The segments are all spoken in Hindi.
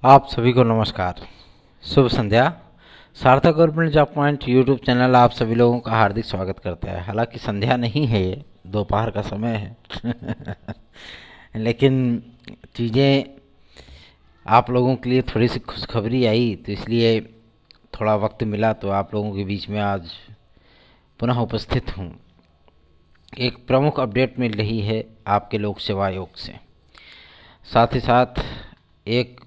आप सभी को नमस्कार, शुभ संध्या। सार्थक government job point YouTube channel आप सभी लोगों का हार्दिक स्वागत करता है। हालांकि संध्या नहीं है, ये दोपहर का समय है लेकिन चीज़ें आप लोगों के लिए थोड़ी सी खुशखबरी आई तो इसलिए थोड़ा वक्त मिला तो आप लोगों के बीच में आज पुनः उपस्थित हूँ। एक प्रमुख अपडेट मिल रही है आपके लोक सेवा आयोग से, साथ ही साथ एक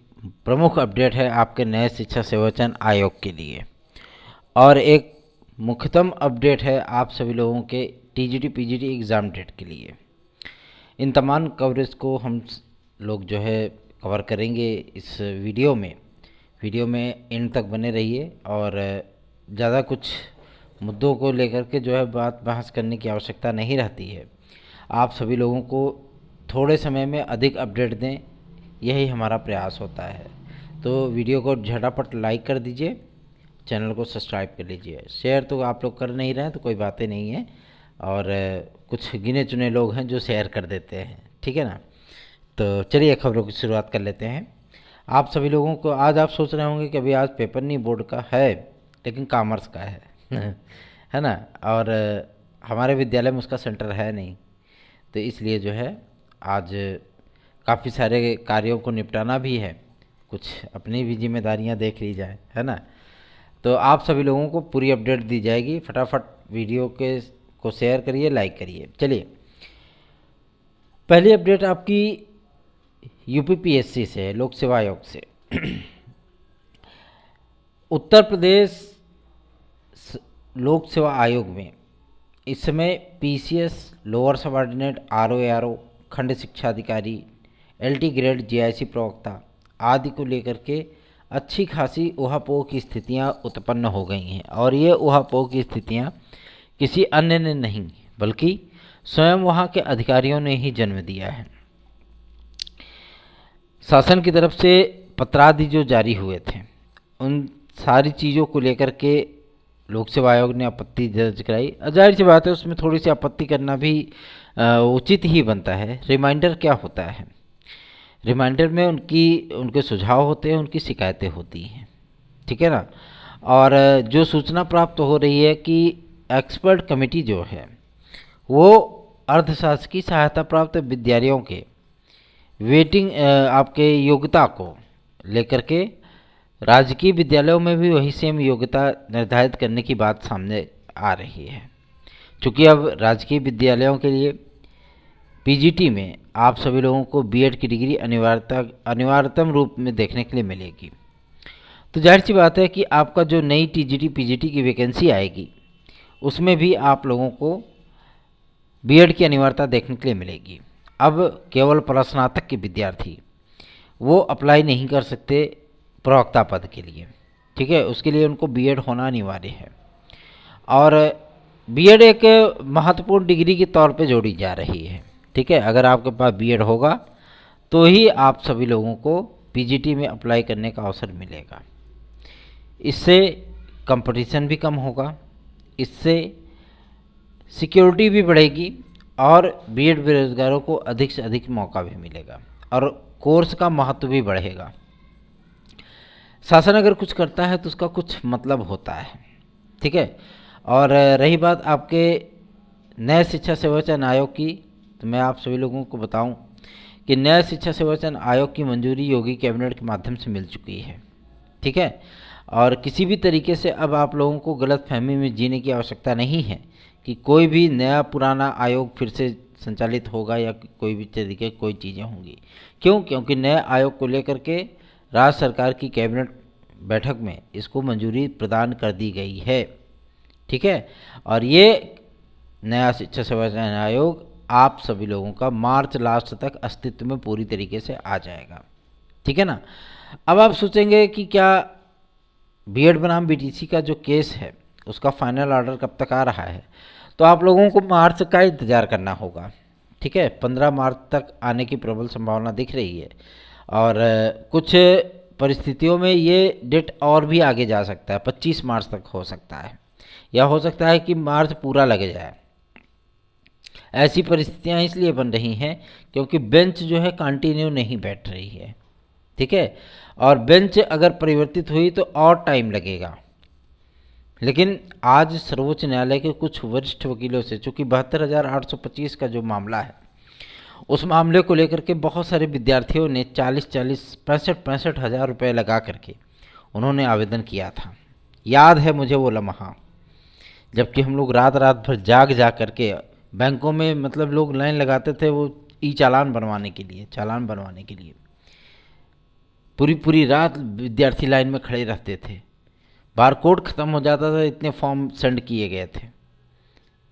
प्रमुख अपडेट है आपके नए शिक्षा सेवाचयन आयोग के लिए, और एक मुख्यतम अपडेट है आप सभी लोगों के टीजीटी पीजीटी एग्ज़ाम डेट के लिए। इन तमाम कवरेज को हम लोग जो है कवर करेंगे इस वीडियो में एंड तक बने रहिए। और ज़्यादा कुछ मुद्दों को लेकर के जो है बहस करने की आवश्यकता नहीं रहती है। आप सभी लोगों को थोड़े समय में अधिक अपडेट दें, यही हमारा प्रयास होता है। तो वीडियो को झटापट लाइक कर दीजिए, चैनल को सब्सक्राइब कर लीजिए। शेयर तो आप लोग कर नहीं रहे हैं तो कोई बातें नहीं है, और कुछ गिने चुने लोग हैं जो शेयर कर देते हैं, ठीक है ना। तो चलिए खबरों की शुरुआत कर लेते हैं। आप सभी लोगों को आज आप सोच रहे होंगे कि अभी आज पेपर नहीं बोर्ड का है, लेकिन कॉमर्स का है है ना। और हमारे विद्यालय में उसका सेंटर है नहीं, तो इसलिए जो है आज काफ़ी सारे कार्यों को निपटाना भी है, कुछ अपनी भी जिम्मेदारियां देख ली जाए, है ना। तो आप सभी लोगों को पूरी अपडेट दी जाएगी। फटाफट वीडियो को शेयर करिए, लाइक करिए। चलिए, पहली अपडेट आपकी यूपीपीएससी से है, लोक सेवा आयोग से उत्तर प्रदेश लोक सेवा आयोग में इस समय पीसीएस, लोअर सबऑर्डिनेट, आरओ, खंड शिक्षा अधिकारी, एलटी ग्रेड, जीआईसी प्रवक्ता आदि को लेकर के अच्छी खासी ऊहापोह की स्थितियां उत्पन्न हो गई हैं। और ये ऊहापोह की स्थितियां किसी अन्य ने नहीं बल्कि स्वयं वहां के अधिकारियों ने ही जन्म दिया है। शासन की तरफ से पत्रादि जो जारी हुए थे, उन सारी चीज़ों को लेकर के लोक सेवा आयोग ने आपत्ति दर्ज कराई। जाहिर सी बात है, उसमें थोड़ी सी आपत्ति करना भी उचित ही बनता है। रिमाइंडर क्या होता है? रिमाइंडर में उनके सुझाव होते हैं, उनकी शिकायतें होती हैं, ठीक है ना। और जो सूचना प्राप्त हो रही है कि एक्सपर्ट कमेटी जो है वो अर्धशासकीय सहायता प्राप्त विद्यालयों के वेटिंग आपके योग्यता को लेकर के राजकीय विद्यालयों में भी वही सेम योग्यता निर्धारित करने की बात सामने आ रही है। क्योंकि अब राजकीय विद्यालयों के लिए पीजीटी में आप सभी लोगों को बीएड की डिग्री अनिवार्यतम रूप में देखने के लिए मिलेगी। तो जाहिर सी बात है कि आपका जो नई टीजीटी पीजीटी की वैकेंसी आएगी उसमें भी आप लोगों को बीएड की अनिवार्यता देखने के लिए मिलेगी। अब केवल स्नातक के विद्यार्थी वो अप्लाई नहीं कर सकते प्रवक्ता पद के लिए, ठीक है। उसके लिए उनको बीएड होना अनिवार्य है, और बीएड एक महत्वपूर्ण डिग्री के तौर पे जोड़ी जा रही है, ठीक है। अगर आपके पास बीएड होगा तो ही आप सभी लोगों को पीजीटी में अप्लाई करने का अवसर मिलेगा। इससे कंपटीशन भी कम होगा, इससे सिक्योरिटी भी बढ़ेगी, और बीएड बेरोजगारों को अधिक से अधिक मौका भी मिलेगा, और कोर्स का महत्व भी बढ़ेगा। शासन अगर कुछ करता है तो उसका कुछ मतलब होता है, ठीक है। और रही बात आपके नए शिक्षा सेवाचयन आयोग की, तो मैं आप सभी लोगों को बताऊं कि नए शिक्षा सेवाचयन आयोग की मंजूरी योगी कैबिनेट के माध्यम से मिल चुकी है, ठीक है। और किसी भी तरीके से अब आप लोगों को गलतफहमी में जीने की आवश्यकता नहीं है कि कोई भी नया पुराना आयोग फिर से संचालित होगा या कोई भी तरीके कोई चीज़ें होंगी। क्योंकि नए आयोग को लेकर के राज्य सरकार की कैबिनेट बैठक में इसको मंजूरी प्रदान कर दी गई है, ठीक है। और ये नया शिक्षा सेवाचयन आयोग आप सभी लोगों का मार्च लास्ट तक अस्तित्व में पूरी तरीके से आ जाएगा, ठीक है ना। अब आप सोचेंगे कि क्या बीएड बनाम बीटीसी का जो केस है उसका फाइनल ऑर्डर कब तक आ रहा है? तो आप लोगों को मार्च का इंतज़ार करना होगा, ठीक है। 15 मार्च तक आने की प्रबल संभावना दिख रही है, और कुछ परिस्थितियों में ये डेट और भी आगे जा सकता है, 25 मार्च तक हो सकता है, या हो सकता है कि मार्च पूरा लग जाए। ऐसी परिस्थितियां इसलिए बन रही हैं क्योंकि बेंच जो है कंटिन्यू नहीं बैठ रही है, ठीक है। और बेंच अगर परिवर्तित हुई तो और टाइम लगेगा। लेकिन आज सर्वोच्च न्यायालय के कुछ वरिष्ठ वकीलों से, चूँकि 72,825 का जो मामला है, उस मामले को लेकर के बहुत सारे विद्यार्थियों ने 40-40, 65-65 हज़ार रुपये लगा करके उन्होंने आवेदन किया था। याद है मुझे वो लम्हा, जबकि हम लोग रात रात भर जाग करके बैंकों में, मतलब लोग लाइन लगाते थे वो ई चालान बनवाने के लिए, चालान बनवाने के लिए पूरी पूरी रात विद्यार्थी लाइन में खड़े रहते थे। बारकोड ख़त्म हो जाता था, इतने फॉर्म सेंड किए गए थे,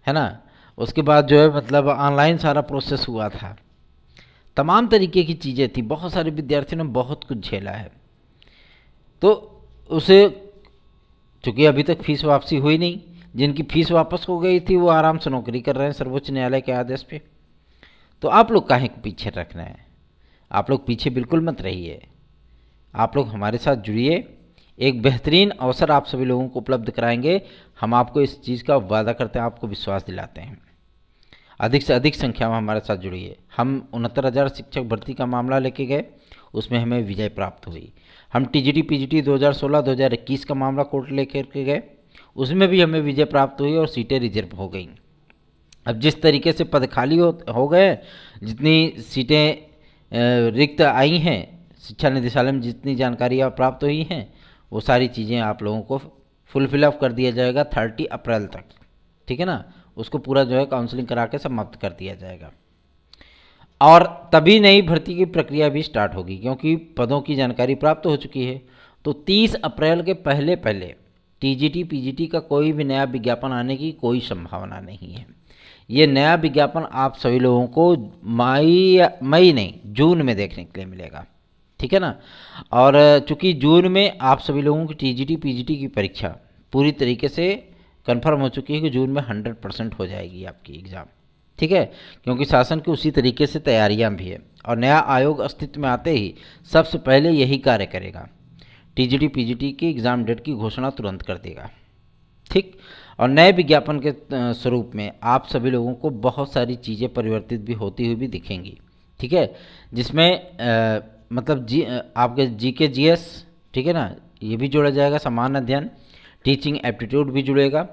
है ना। उसके बाद जो है मतलब ऑनलाइन सारा प्रोसेस हुआ था, तमाम तरीके की चीज़ें थी। बहुत सारे विद्यार्थियों ने बहुत कुछ झेला है। तो उसे, चूँकि अभी तक फीस वापसी हुई नहीं, जिनकी फ़ीस वापस हो गई थी वो आराम से नौकरी कर रहे हैं सर्वोच्च न्यायालय के आदेश पे। तो आप लोग काहे को पीछे रखना है? आप लोग पीछे बिल्कुल मत रहिए, आप लोग हमारे साथ जुड़िए। एक बेहतरीन अवसर आप सभी लोगों को उपलब्ध कराएंगे। हम आपको इस चीज़ का वादा करते हैं, आपको विश्वास दिलाते हैं। अधिक से अधिक संख्या में हमारे साथ जुड़िए। हम 69,000 शिक्षक भर्ती का मामला लेके गए, उसमें हमें विजय प्राप्त हुई। हम टीजीटी पीजीटी 2016-2021 का मामला कोर्ट लेकर के गए, उसमें भी हमें विजय प्राप्त हुई और सीटें रिजर्व हो गई। अब जिस तरीके से पद खाली हो गए, जितनी सीटें रिक्त आई हैं, शिक्षा निदेशालय में जितनी जानकारियाँ प्राप्त हुई हैं, वो सारी चीज़ें आप लोगों को फुल फिलअप कर दिया जाएगा 30 अप्रैल तक, ठीक है ना। उसको पूरा जो है काउंसलिंग करा के समाप्त कर दिया जाएगा और तभी नई भर्ती की प्रक्रिया भी स्टार्ट होगी, क्योंकि पदों की जानकारी प्राप्त हो चुकी है। तो 30 अप्रैल के पहले पहले टीजीटी पीजीटी का कोई भी नया विज्ञापन आने की कोई संभावना नहीं है। ये नया विज्ञापन आप सभी लोगों को मई नहीं, जून में देखने के लिए मिलेगा, ठीक है ना। और चूँकि जून में आप सभी लोगों की टीजीटी पीजीटी की परीक्षा पूरी तरीके से कंफर्म हो चुकी है कि जून में 100% हो जाएगी आपकी एग्ज़ाम, ठीक है। क्योंकि शासन की उसी तरीके से तैयारियां भी है और नया आयोग अस्तित्व में आते ही सबसे पहले यही कार्य करेगा, टीजीटी पीजीटी की एग्ज़ाम डेट की घोषणा तुरंत कर देगा, ठीक। और नए विज्ञापन के स्वरूप में आप सभी लोगों को बहुत सारी चीज़ें परिवर्तित भी होती हुई भी दिखेंगी, ठीक है। जिसमें मतलब आपके जीके जीएस, ठीक है ना, ये भी जोड़ा जाएगा, सामान्य अध्ययन, टीचिंग एप्टीट्यूड भी जुड़ेगा।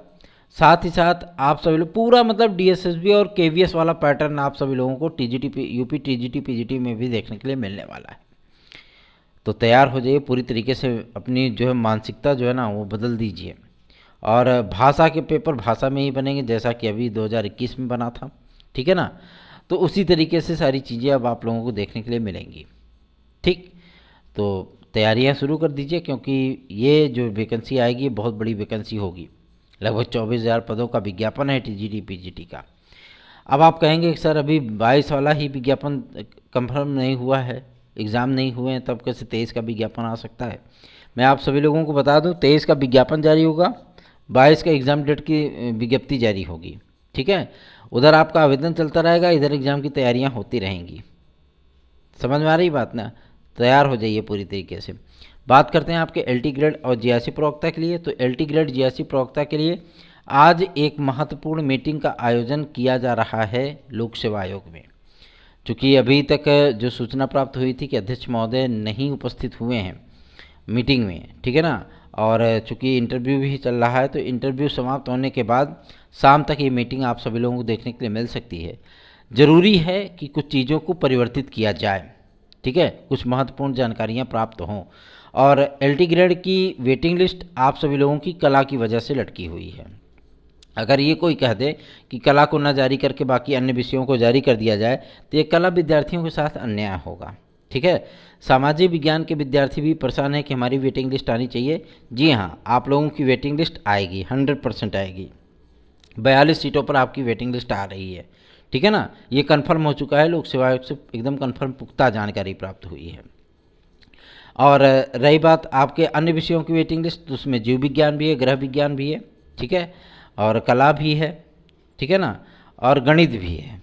साथ ही साथ आप सभी लोग पूरा मतलब डीएसएसबी और केवीएस वाला पैटर्न आप सभी लोगों को यूपी टीजीटी पीजीटी में भी देखने के लिए मिलने वाला है। तो तैयार हो जाइए, पूरी तरीके से अपनी जो है मानसिकता जो है ना वो बदल दीजिए। और भाषा के पेपर भाषा में ही बनेंगे, जैसा कि अभी 2021 में बना था, ठीक है ना। तो उसी तरीके से सारी चीज़ें अब आप लोगों को देखने के लिए मिलेंगी, ठीक। तो तैयारियां शुरू कर दीजिए, क्योंकि ये जो वैकेंसी आएगी बहुत बड़ी वैकेंसी होगी। लगभग 24,000 पदों का विज्ञापन है टीजीटी पीजीटी का। अब आप कहेंगे कि सर अभी 22 वाला ही विज्ञापन कंफर्म नहीं हुआ है, एग्ज़ाम नहीं हुए हैं, तब कैसे 23 का विज्ञापन आ सकता है? मैं आप सभी लोगों को बता दूं, 23 का विज्ञापन जारी होगा, 22 का एग्ज़ाम डेट की विज्ञप्ति जारी होगी, ठीक है। उधर आपका आवेदन चलता रहेगा, इधर एग्ज़ाम की तैयारियाँ होती रहेंगी। समझ में आ रही बात ना? तैयार हो जाइए पूरी तरीके से। बात करते हैं आपके एलटी ग्रेड और जीआईसी प्रवक्ता के लिए। तो एलटी ग्रेड जीआईसी प्रवक्ता के लिए आज एक महत्वपूर्ण मीटिंग का आयोजन किया जा रहा है लोक सेवा आयोग में। चूँकि अभी तक जो सूचना प्राप्त हुई थी कि अध्यक्ष महोदय नहीं उपस्थित हुए हैं मीटिंग में, ठीक है ना, और चूँकि इंटरव्यू भी चल रहा है, तो इंटरव्यू समाप्त होने के बाद शाम तक ये मीटिंग आप सभी लोगों को देखने के लिए मिल सकती है। ज़रूरी है कि कुछ चीज़ों को परिवर्तित किया जाए, ठीक है, कुछ महत्वपूर्ण जानकारियाँ प्राप्त हों। और एलटी ग्रेड की वेटिंग लिस्ट आप सभी लोगों की कला की वजह से लटकी हुई है। अगर ये कोई कह दे कि कला को न जारी करके बाकी अन्य विषयों को जारी कर दिया जाए, तो ये कला विद्यार्थियों के साथ अन्याय होगा, ठीक है। सामाजिक विज्ञान के विद्यार्थी भी परेशान है कि हमारी वेटिंग लिस्ट आनी चाहिए। जी हाँ, आप लोगों की वेटिंग लिस्ट आएगी, 100% आएगी। 42 सीटों पर आपकी वेटिंग लिस्ट आ रही है, ठीक है ना। ये कंफर्म हो चुका है, लोक सेवा आयोग से एकदम कंफर्म पुख्ता जानकारी प्राप्त हुई है। और रही बात आपके अन्य विषयों की वेटिंग लिस्ट, तो उसमें जीव विज्ञान भी है, गृह विज्ञान भी है, ठीक है, और कला भी है, ठीक है ना, और गणित भी है।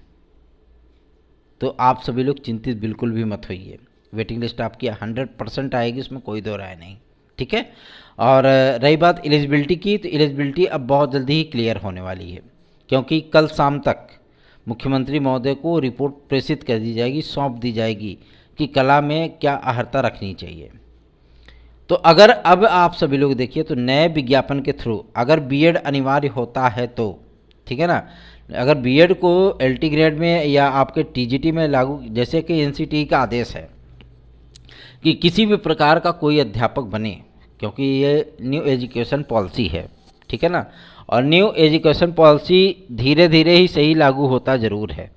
तो आप सभी लोग चिंतित बिल्कुल भी मत होइए, वेटिंग लिस्ट आपकी 100% आएगी, उसमें कोई दो राय नहीं, ठीक है। और रही बात एलिजिबिलिटी की, तो एलिजिबिलिटी अब बहुत जल्दी ही क्लियर होने वाली है, क्योंकि कल शाम तक मुख्यमंत्री महोदय को रिपोर्ट प्रेषित कर दी जाएगी, सौंप दी जाएगी कि कला में क्या अर्हता रखनी चाहिए। तो अगर अब आप सभी लोग देखिए तो नए विज्ञापन के थ्रू अगर बीएड अनिवार्य होता है तो ठीक है ना, अगर बीएड को एलटी ग्रेड में या आपके टीजीटी में लागू, जैसे कि एनसीटी का आदेश है कि किसी भी प्रकार का कोई अध्यापक बने, क्योंकि ये न्यू एजुकेशन पॉलिसी है, ठीक है ना, और न्यू एजुकेशन पॉलिसी धीरे धीरे ही सही लागू होता ज़रूर है।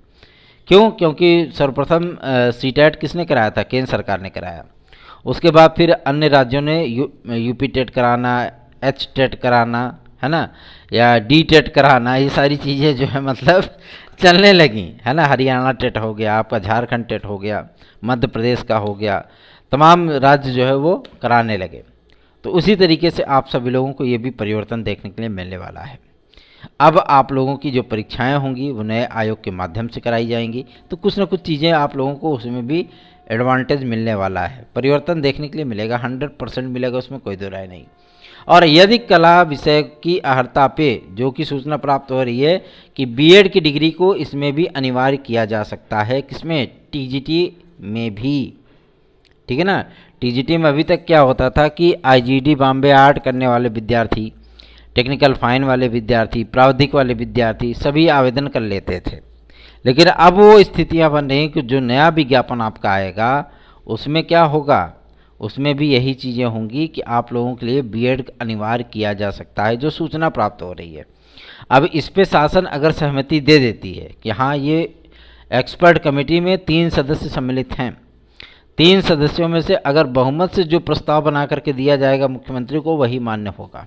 क्यों? क्योंकि सर्वप्रथम सीटेट किसने कराया था? केंद्र सरकार ने कराया। उसके बाद फिर अन्य राज्यों ने यूपी टेट कराना, एच टेट कराना, है ना, या डी टेट कराना, ये सारी चीज़ें जो है मतलब चलने लगी, है ना। हरियाणा टेट हो गया आपका, झारखंड टेट हो गया, मध्य प्रदेश का हो गया, तमाम राज्य जो है वो कराने लगे। तो उसी तरीके से आप सभी लोगों को ये भी परिवर्तन देखने के लिए मिलने वाला है। अब आप लोगों की जो परीक्षाएं होंगी वो नए आयोग के माध्यम से कराई जाएंगी, तो कुछ ना कुछ चीज़ें आप लोगों को उसमें भी एडवांटेज मिलने वाला है, परिवर्तन देखने के लिए मिलेगा, 100% मिलेगा, उसमें कोई दो राय नहीं। और यदि कला विषय की अर्हता पे जो कि सूचना प्राप्त हो रही है कि बीएड की डिग्री को इसमें भी अनिवार्य किया जा सकता है, किसमें? टीजीटी में भी, ठीक है ना। टीजीटी में अभी तक क्या होता था कि आईजीडी बॉम्बे आर्ट करने वाले विद्यार्थी, टेक्निकल फाइन वाले विद्यार्थी, प्रावधिक वाले विद्यार्थी सभी आवेदन कर लेते थे, लेकिन अब वो स्थितियां बन रही कि जो नया विज्ञापन आपका आएगा उसमें क्या होगा, उसमें भी यही चीज़ें होंगी कि आप लोगों के लिए बीएड अनिवार्य किया जा सकता है, जो सूचना प्राप्त हो रही है। अब इस पे शासन अगर सहमति दे देती है कि हाँ ये एक्सपर्ट कमेटी में 3 सदस्य सम्मिलित हैं, 3 सदस्यों में से अगर बहुमत से जो प्रस्ताव बना करके दिया जाएगा मुख्यमंत्री को वही मान्य होगा,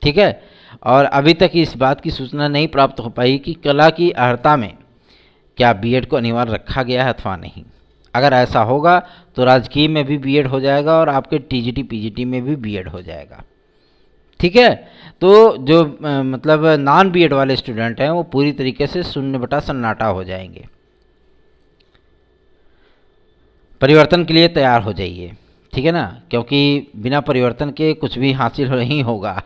ठीक है। और अभी तक इस बात की सूचना नहीं प्राप्त हो पाई कि कला की अर्हता में क्या बीएड को अनिवार्य रखा गया है अथवा नहीं। अगर ऐसा होगा तो राजकीय में भी बीएड हो जाएगा और आपके टीजीटी पीजीटी में भी बीएड हो जाएगा, ठीक है। तो जो मतलब नॉन बीएड वाले स्टूडेंट हैं वो पूरी तरीके से शून्य बटा सन्नाटा हो जाएंगे। परिवर्तन के लिए तैयार हो जाइए, ठीक है ना, क्योंकि बिना परिवर्तन के कुछ भी हासिल नहीं होगा।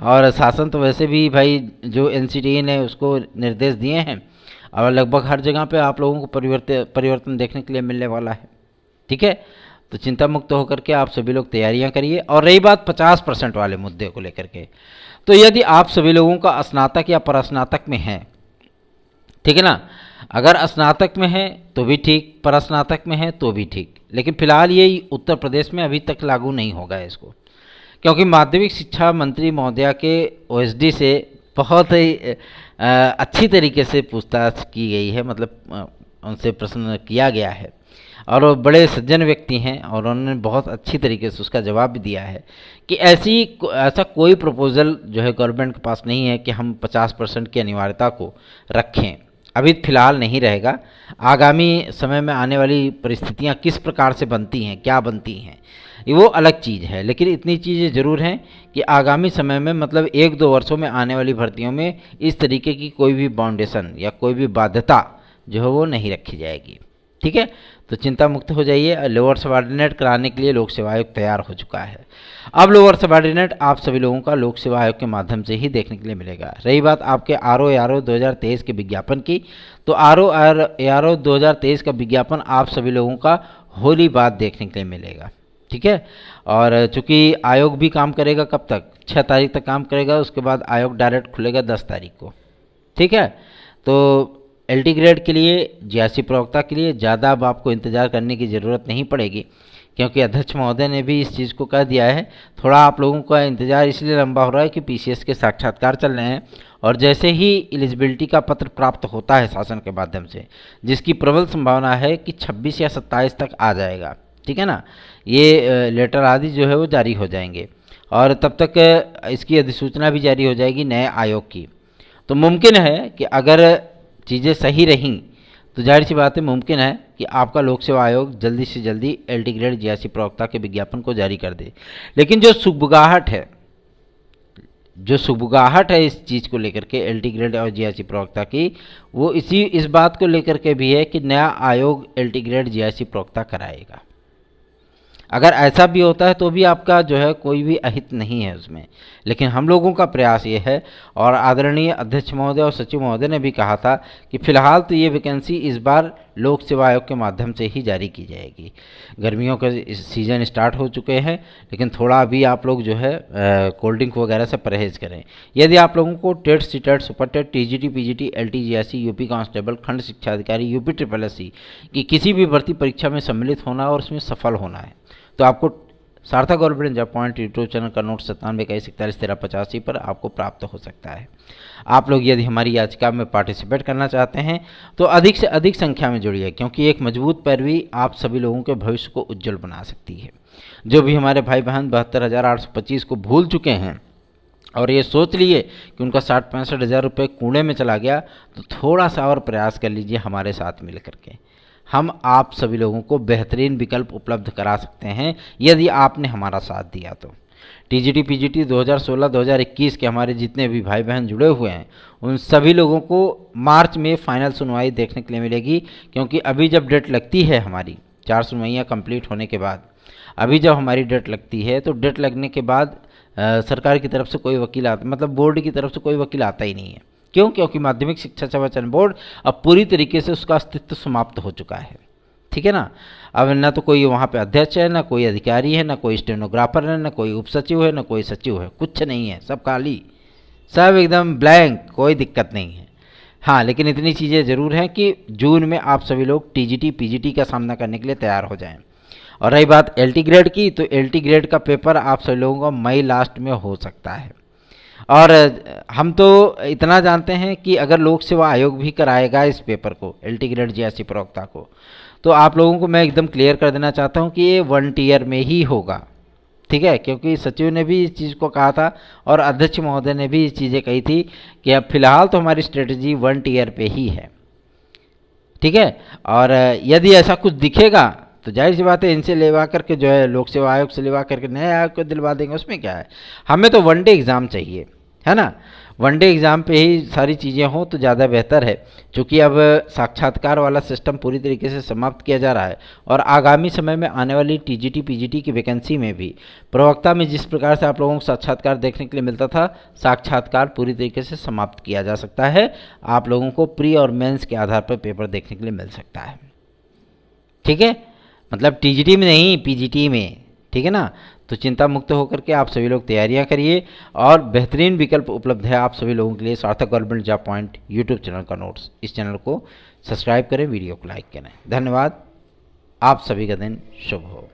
और शासन तो वैसे भी भाई जो एनसीटी ने उसको निर्देश दिए हैं और लगभग हर जगह पे आप लोगों को परिवर्तन देखने के लिए मिलने वाला है, ठीक है। तो चिंता मुक्त होकर के आप सभी लोग तैयारियां करिए। और रही बात 50% वाले मुद्दे को लेकर के, तो यदि आप सभी लोगों का स्नातक या परास्नातक में है, ठीक है ना, अगर स्नातक में है तो भी ठीक, परास्नातक में है तो भी ठीक, लेकिन फिलहाल ये उत्तर प्रदेश में अभी तक लागू नहीं होगा इसको, क्योंकि माध्यमिक शिक्षा मंत्री महोदया के ओएसडी से बहुत ही अच्छी तरीके से पूछताछ की गई है, मतलब उनसे प्रश्न किया गया है और वो बड़े सज्जन व्यक्ति हैं और उन्होंने बहुत अच्छी तरीके से उसका जवाब भी दिया है कि ऐसा कोई प्रपोजल जो है गवर्नमेंट के पास नहीं है कि हम 50% की अनिवार्यता को रखें, अभी फ़िलहाल नहीं रहेगा। आगामी समय में आने वाली परिस्थितियां किस प्रकार से बनती हैं, क्या बनती हैं, वो अलग चीज़ है, लेकिन इतनी चीज़ें ज़रूर हैं कि आगामी समय में मतलब 1-2 वर्षों में आने वाली भर्तियों में इस तरीके की कोई भी बाउंडेशन या कोई भी बाध्यता जो है वो नहीं रखी जाएगी, ठीक है। तो चिंता मुक्त हो जाइए। लोअर सबऑर्डिनेट कराने के लिए लोक सेवा आयोग तैयार हो चुका है। अब लोअर सबऑर्डिनेट आप सभी लोगों का लोक सेवा आयोग के माध्यम से ही देखने के लिए मिलेगा। रही बात आपके आरओ 2023 के विज्ञापन की, तो आरओ 2023 का विज्ञापन आप सभी लोगों का होली बाद देखने के लिए मिलेगा, ठीक है। और चूंकि आयोग भी काम करेगा कब तक, 6 तारीख तक काम करेगा, उसके बाद आयोग डायरेक्ट खुलेगा 10 तारीख को, ठीक है। तो एलटी ग्रेड के लिए, जीआरसी प्रवक्ता के लिए ज़्यादा अब आपको इंतज़ार करने की ज़रूरत नहीं पड़ेगी, क्योंकि अध्यक्ष महोदय ने भी इस चीज़ को कह दिया है। थोड़ा आप लोगों का इंतज़ार इसलिए लंबा हो रहा है कि पीसीएस के साक्षात्कार चल रहे हैं और जैसे ही एलिजिबिलिटी का पत्र प्राप्त होता है शासन के माध्यम से, जिसकी प्रबल संभावना है कि 26 या 27 तक आ जाएगा, ठीक है ना, ये लेटर आदि जो है वो जारी हो जाएंगे और तब तक इसकी अधिसूचना भी जारी हो जाएगी नए आयोग की। तो मुमकिन है कि अगर चीज़ें सही रहीं तो जाहिर सी बात है मुमकिन है कि आपका लोक सेवा आयोग जल्दी से जल्दी एलटी ग्रेड जीआरसी प्रवक्ता के विज्ञापन को जारी कर दे। लेकिन जो सुगबुगाहट है इस चीज़ को लेकर के एलटी ग्रेड और जीआरसी प्रवक्ता की, वो इस बात को लेकर के भी है कि नया आयोग एलटी ग्रेड जीआरसी प्रवक्ता कराएगा। अगर ऐसा भी होता है तो भी आपका जो है कोई भी अहित नहीं है उसमें, लेकिन हम लोगों का प्रयास ये है और आदरणीय अध्यक्ष महोदय और सचिव महोदय ने भी कहा था कि फिलहाल तो ये वैकेंसी इस बार लोक सेवा आयोग के माध्यम से ही जारी की जाएगी। गर्मियों के सीज़न स्टार्ट हो चुके हैं, लेकिन थोड़ा अभी आप लोग जो है कोल्ड ड्रिंक वगैरह से परहेज़ करें। यदि आप लोगों को TET, CTET, super TET, TGT, PGT, LTGSC, UP constable, खंड शिक्षा अधिकारी, यूपी ट्रिपल एससी की किसी भी भर्ती परीक्षा में सम्मिलित होना और उसमें सफल होना है तो आपको सार्थक government job point YouTube channel का नोट 9721411385 पर आपको प्राप्त हो सकता है। आप लोग यदि हमारी याचिका में पार्टिसिपेट करना चाहते हैं तो अधिक से अधिक संख्या में जुड़िए, क्योंकि एक मजबूत पैरवी आप सभी लोगों के भविष्य को उज्जवल बना सकती है। जो भी हमारे भाई बहन 72,825 को भूल चुके हैं और ये सोच लिए कि उनका 60-65 हज़ार रुपये कूड़े में चला गया, तो थोड़ा सा और प्रयास कर लीजिए हमारे साथ मिल करके। हम आप सभी लोगों को बेहतरीन विकल्प उपलब्ध करा सकते हैं यदि आपने हमारा साथ दिया तो। टीजीटी पीजीटी 2016-2021 के हमारे जितने भी भाई बहन जुड़े हुए हैं उन सभी लोगों को मार्च में फाइनल सुनवाई देखने के लिए मिलेगी, क्योंकि अभी जब डेट लगती है हमारी 4 सुनवाइयाँ कंप्लीट होने के बाद, अभी जब हमारी डेट लगती है तो डेट लगने के बाद सरकार की तरफ से कोई वकील आता, मतलब बोर्ड की तरफ से कोई वकील आता ही नहीं है। क्यों? क्योंकि माध्यमिक शिक्षा सेवा चयन बोर्ड अब पूरी तरीके से उसका अस्तित्व समाप्त हो चुका है। ठीक है ना। अब ना तो कोई वहाँ पे अध्यक्ष है, ना कोई अधिकारी है, ना कोई स्टेनोग्राफर है, ना कोई उपसचिव है, ना कोई सचिव है, कुछ नहीं है, सब खाली, सब एकदम ब्लैंक, कोई दिक्कत नहीं है। हाँ, लेकिन इतनी चीज़ें ज़रूर हैं कि जून में आप सभी लोग टीजीटी पीजीटी का सामना करने के लिए तैयार हो जाएं। और रही बात एलटी ग्रेड की, तो एलटी ग्रेड का पेपर आप सभी लोगों का मई लास्ट में हो सकता है। और हम तो इतना जानते हैं कि अगर लोक सेवा आयोग भी कराएगा इस पेपर को, एलटी ग्रेड जीएससी प्रवक्ता को, तो आप लोगों को मैं एकदम क्लियर कर देना चाहता हूं कि ये 1 ईयर में ही होगा। ठीक है, क्योंकि सचिव ने भी इस चीज़ को कहा था और अध्यक्ष महोदय ने भी ये चीज़ें कही थी कि अब फिलहाल तो हमारी स्ट्रेटजी 1 ईयर पे ही है। ठीक है, और यदि ऐसा कुछ दिखेगा तो जाहिर सी बात है इनसे लेवा करके जो है लोक सेवा आयोग से लेवा करके नए आयोग को दिलवा देंगे, उसमें क्या है। हमें तो 1 डे एग्ज़ाम चाहिए, है ना। 1 डे एग्ज़ाम पे ही सारी चीज़ें हों तो ज़्यादा बेहतर है, क्योंकि अब साक्षात्कार वाला सिस्टम पूरी तरीके से समाप्त किया जा रहा है और आगामी समय में आने वाली टीजीटी पीजीटी की वैकेंसी में भी प्रवक्ता में जिस प्रकार से आप लोगों को साक्षात्कार देखने के लिए मिलता था, साक्षात्कार पूरी तरीके से समाप्त किया जा सकता है। आप लोगों को प्री और मेंस के आधार पर पेपर देखने के लिए मिल सकता है। ठीक है, मतलब टीजीटी में नहीं, पीजीटी में। ठीक है ना। तो चिंता मुक्त होकर के आप सभी लोग तैयारियां करिए और बेहतरीन विकल्प उपलब्ध है आप सभी लोगों के लिए सार्थक government job point YouTube channel का नोट्स। इस चैनल को सब्सक्राइब करें, वीडियो को लाइक करें। धन्यवाद। आप सभी का दिन शुभ हो।